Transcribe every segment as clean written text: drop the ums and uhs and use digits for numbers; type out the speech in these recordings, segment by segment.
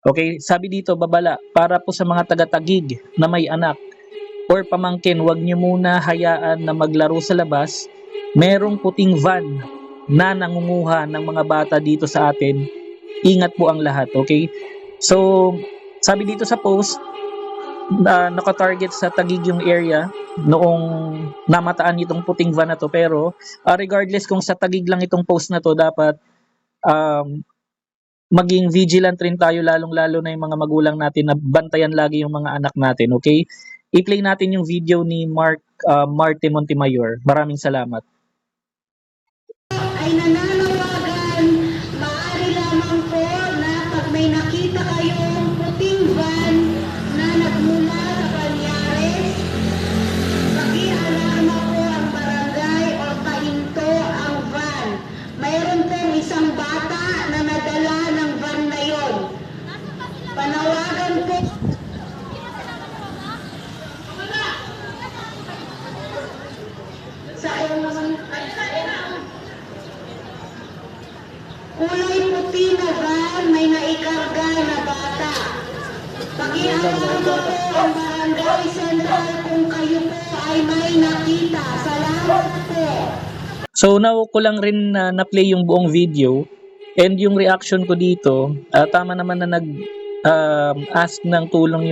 Okay, sabi dito, babala, para po sa mga taga-Taguig na may anak or pamangkin, wag niyo muna hayaan na maglaro sa labas. Merong puting van na nangunguha ng mga bata dito sa atin. Ingat po ang lahat, okay? So, sabi dito sa post, na naka-target sa Taguig yung area noong namataan itong puting van na to, pero regardless kung sa Taguig lang itong post na to, dapat um, maging vigilant rin tayo, lalong-lalo na yung mga magulang natin, na bantayan lagi yung mga anak natin, okay? I-play natin yung video ni Marte Montemayor. Maraming salamat. Ay nananawagan, maaari lamang po na pag may nakita kayong puting van na nagmula sa Palyares, pag-ialama po ang barangay o pahinto ang van. Mayroon pong isang bata na nadala ng van na yon. Panawagan po sa kulay puti na van, may naikarga na bata. Pakialama po ang barangay central kung kayo po ay may nakita. Salamat po. So now ko lang rin na-play yung buong video, and yung reaction ko dito, tama naman na ask ng tulong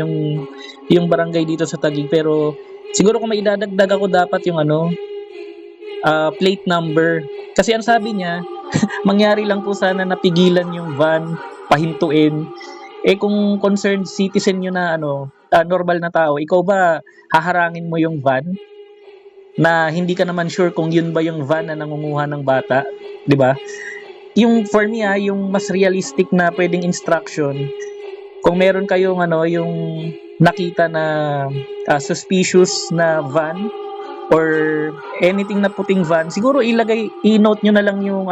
yung barangay dito sa Taguig, pero siguro kung may idadagdag ako, dapat yung plate number. Kasi ang sabi niya, mangyari lang po sana napigilan yung van, pahintuin. Kung concerned citizen nyo na normal na tao, ikaw ba haharangin mo yung van na hindi ka naman sure kung yun ba yung van na nangunguha ng bata, 'di ba? Yung for me yung mas realistic na pwedeng instruction, kung meron kayong yung nakita na suspicious na van or anything na puting van, siguro i-note nyo na lang yung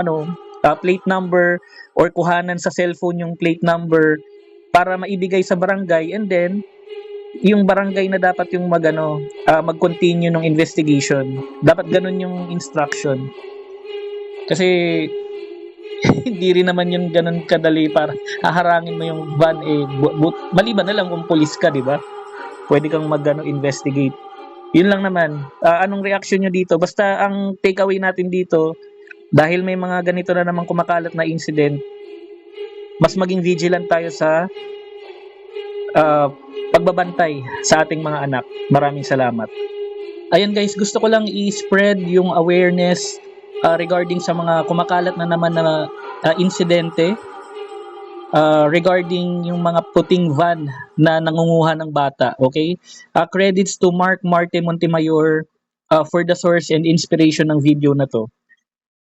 plate number, or kuhanan sa cellphone yung plate number para maibigay sa barangay, and then yung barangay na dapat yung mag-continue ng investigation. Dapat ganun yung instruction. Kasi hindi rin naman yun ganun kadali para haharangin mo yung van, maliban na lang kung pulis ka, di ba? Pwede kang investigate. Yun lang naman. Anong reaction nyo dito? Basta ang takeaway natin dito, dahil may mga ganito na naman kumakalat na incident, mas maging vigilant tayo sa pagbabantay sa ating mga anak. Maraming salamat. Ayun guys, gusto ko lang i-spread yung awareness regarding sa mga kumakalat na naman na insidente regarding yung mga puting van na nangunguha ng bata. Okay? Credits to Marte Montemayor for the source and inspiration ng video na to.